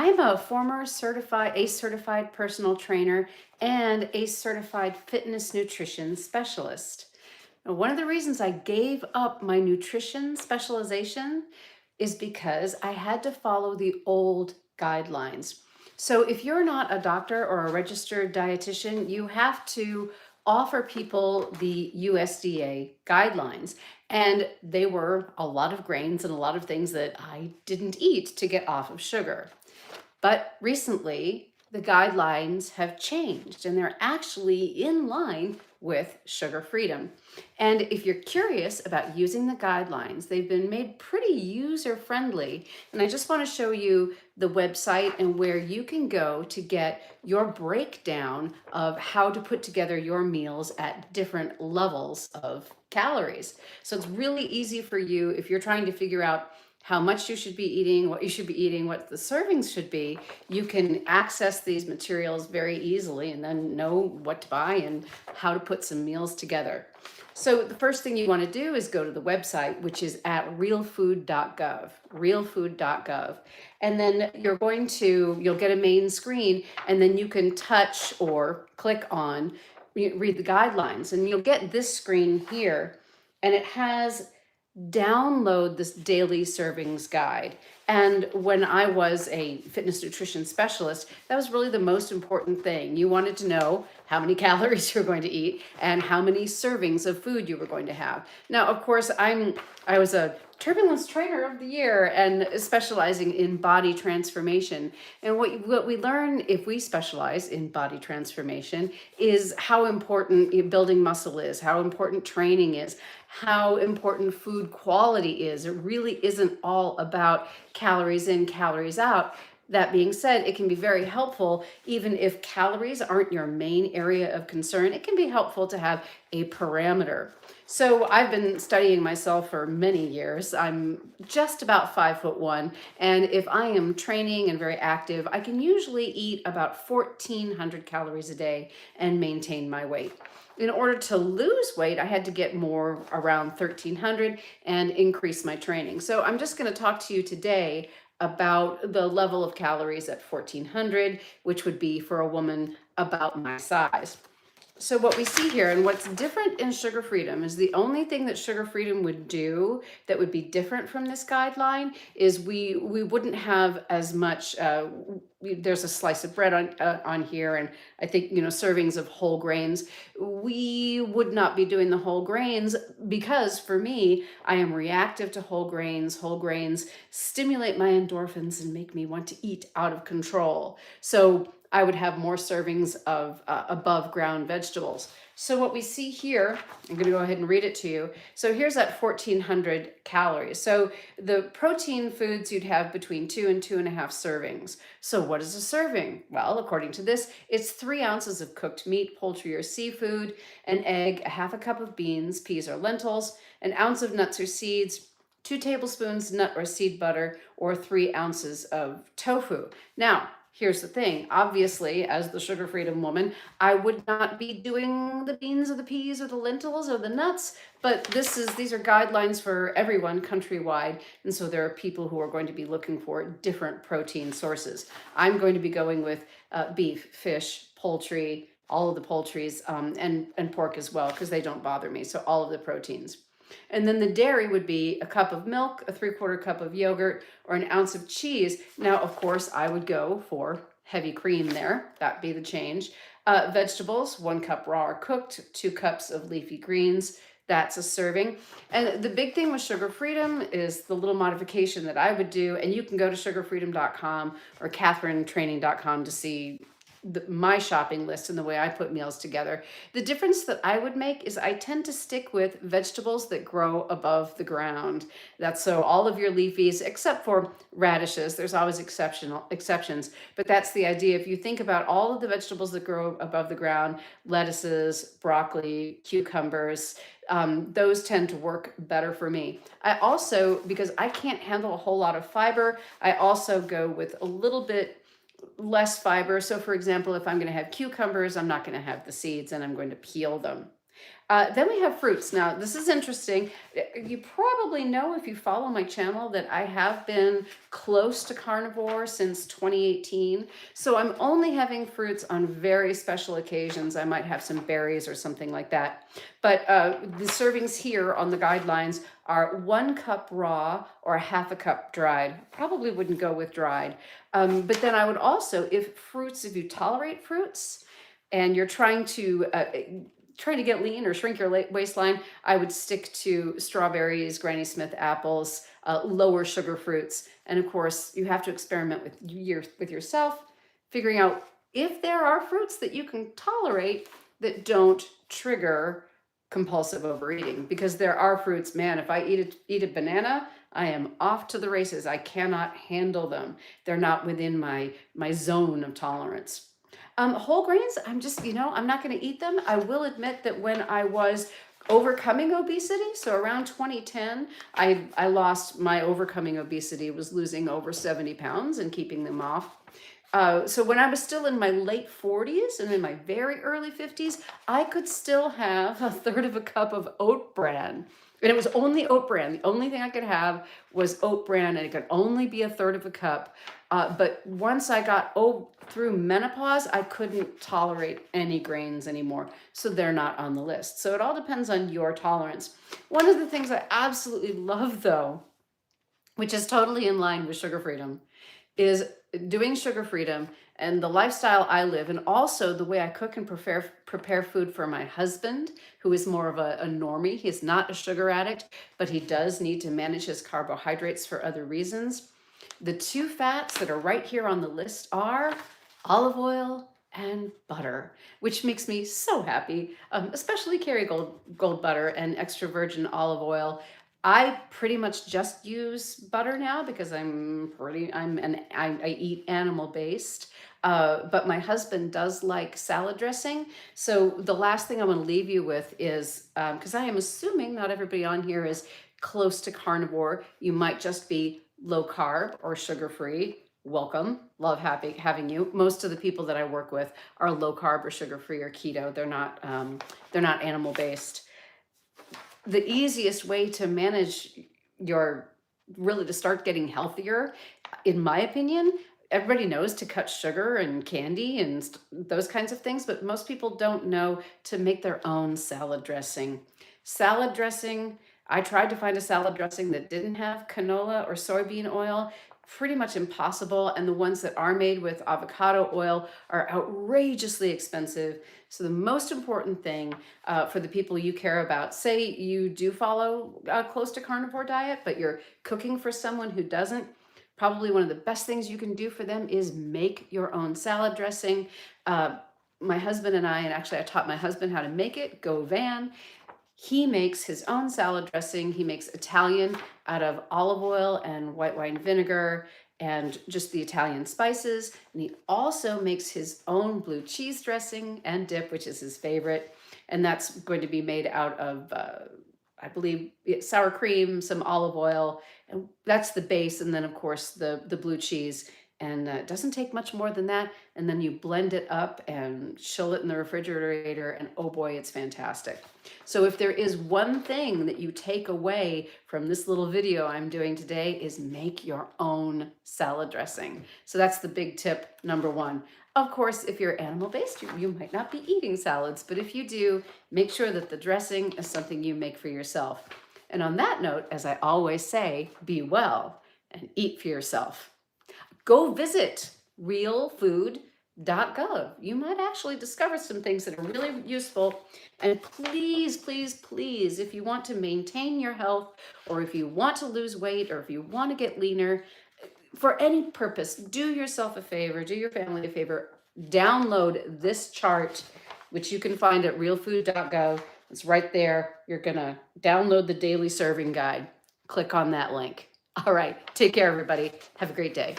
I'm a former ACE certified personal trainer and ACE certified fitness nutrition specialist. Now, one of the reasons I gave up my nutrition specialization is because I had to follow the old guidelines. So, if you're not a doctor or a registered dietitian, you have to offer people the USDA guidelines. And they were a lot of grains and a lot of things that I didn't eat to get off of sugar. But recently, the guidelines have changed and they're actually in line with sugar freedom. And if you're curious about using the guidelines, they've been made pretty user friendly. And I just want to show you the website and where you can go to get your breakdown of how to put together your meals at different levels of calories. So it's really easy for you if you're trying to figure out how much you should be eating, what you should be eating, what the servings should be. You can access these materials very easily and then know what to buy and how to put some meals together. So the first thing you want to do is go to the website, which is at realfood.gov, realfood.gov. And then you'll get a main screen, and then you can touch or click on, read the guidelines, and you'll get this screen here, and it has download this daily servings guide. And when I was a fitness nutrition specialist, that was really the most important thing. You wanted to know how many calories you're going to eat and how many servings of food you were going to have. Now, of course, I was a turbulence trainer of the year and specializing in body transformation. And what we learn if we specialize in body transformation is how important building muscle is, how important training is, how important food quality is. It really isn't all about calories in, calories out. That being said, it can be very helpful, even if calories aren't your main area of concern. It can be helpful to have a parameter. So I've been studying myself for many years. I'm just about 5'1", and if I am training and very active, I can usually eat about 1,400 calories a day and maintain my weight. In order to lose weight, I had to get more around 1,300 and increase my training. So I'm just going to talk to you today about the level of calories at 1,400, which would be for a woman about my size. So what we see here and what's different in sugar freedom is the only thing that sugar freedom would do that would be different from this guideline is we wouldn't have as much. There's a slice of bread on here, and I think servings of whole grains. We would not be doing the whole grains because for me, I am reactive to whole grains. Whole grains stimulate my endorphins and make me want to eat out of control. So I would have more servings of above ground vegetables. So what we see here, I'm going to go ahead and read it to you. So here's at 1,400 calories. So the protein foods you'd have between 2 and 2.5 servings. So what is a serving? Well, according to this, it's 3 ounces of cooked meat, poultry, or seafood, an egg, a half a cup of beans, peas, or lentils, an ounce of nuts or seeds, 2 tablespoons nut or seed butter, or 3 ounces of tofu. Now, here's the thing. Obviously, as the sugar freedom woman, I would not be doing the beans or the peas or the lentils or the nuts, but these are guidelines for everyone countrywide. And so there are people who are going to be looking for different protein sources. I'm going to be going with beef, fish, poultry, all of the poultries, and pork as well, because they don't bother me. So all of the proteins. And then the dairy would be a cup of milk, a 3/4 cup of yogurt, or an ounce of cheese. Now, of course, I would go for heavy cream there. That'd be the change. Vegetables, 1 cup raw or cooked, 2 cups of leafy greens. That's a serving. And the big thing with sugar freedom is the little modification that I would do. And you can go to sugarfreedom.com or catherinetraining.com to see my shopping list and the way I put meals together. The difference that I would make is I tend to stick with vegetables that grow above the ground. That's so all of your leafies, except for radishes. There's always exceptions, but that's the idea. If you think about all of the vegetables that grow above the ground, lettuces, broccoli, cucumbers, those tend to work better for me. I also, because I can't handle a whole lot of fiber, I also go with a little bit less fiber. So for example, if I'm going to have cucumbers, I'm not going to have the seeds and I'm going to peel them. Then we have fruits. Now, this is interesting. You probably know if you follow my channel that I have been close to carnivore since 2018. So I'm only having fruits on very special occasions. I might have some berries or something like that. But the servings here on the guidelines are 1 cup raw or a half a cup dried. Probably wouldn't go with dried. But then I would also, if you tolerate fruits, and you're trying to get lean or shrink your waistline, I would stick to strawberries, Granny Smith apples, lower sugar fruits. And of course, you have to experiment with yourself, figuring out if there are fruits that you can tolerate that don't trigger compulsive overeating. Because there are fruits, man, if I eat a banana, I am off to the races. I cannot handle them. They're not within my zone of tolerance. Whole grains, I'm not going to eat them. I will admit that when I was overcoming obesity, so around 2010, I lost my overcoming obesity, was losing over 70 pounds and keeping them off. So when I was still in my late 40s and in my very early 50s, I could still have a third of a cup of oat bran. And it was only oat bran. The only thing I could have was oat bran, and it could only be a third of a cup. But once I got through menopause, I couldn't tolerate any grains anymore. So they're not on the list. So it all depends on your tolerance. One of the things I absolutely love, though, which is totally in line with sugar freedom, is doing sugar freedom and the lifestyle I live, and also the way I cook and prepare food for my husband, who is more of a normie. He's not a sugar addict, but he does need to manage his carbohydrates for other reasons. The 2 fats that are right here on the list are olive oil and butter, which makes me so happy, especially Kerry Gold butter and extra virgin olive oil. I pretty much just use butter now because I eat animal based. But my husband does like salad dressing. So the last thing I want to leave you with is, because I am assuming not everybody on here is close to carnivore. You might just be low carb or sugar free. Welcome. Love having you. Most of the people that I work with are low carb or sugar free or keto. They're not animal based. The easiest way to manage to start getting healthier, in my opinion, everybody knows to cut sugar and candy and those kinds of things, but most people don't know to make their own salad dressing. Salad dressing, I tried to find a salad dressing that didn't have canola or soybean oil. Pretty much impossible. And the ones that are made with avocado oil are outrageously expensive. So the most important thing for the people you care about, say you do follow a close to carnivore diet, but you're cooking for someone who doesn't, probably one of the best things you can do for them is make your own salad dressing. My husband and actually I taught my husband how to make it, Go Van. He makes his own salad dressing. He makes Italian out of olive oil and white wine vinegar and just the Italian spices. And he also makes his own blue cheese dressing and dip, which is his favorite. And that's going to be made out of, I believe, sour cream, some olive oil, and that's the base. And then, of course, the blue cheese. And it doesn't take much more than that. And then you blend it up and chill it in the refrigerator. And oh boy, it's fantastic. So if there is one thing that you take away from this little video I'm doing today, is make your own salad dressing. So that's the big tip number 1. Of course, if you're animal-based, you might not be eating salads, but if you do, make sure that the dressing is something you make for yourself. And on that note, as I always say, be well and eat for yourself. Go visit realfood.gov. You might actually discover some things that are really useful. And please, please, please, if you want to maintain your health, or if you want to lose weight, or if you want to get leaner, for any purpose, do yourself a favor, do your family a favor, download this chart, which you can find at realfood.gov. It's right there. You're going to download the daily serving guide. Click on that link. All right. Take care, everybody. Have a great day.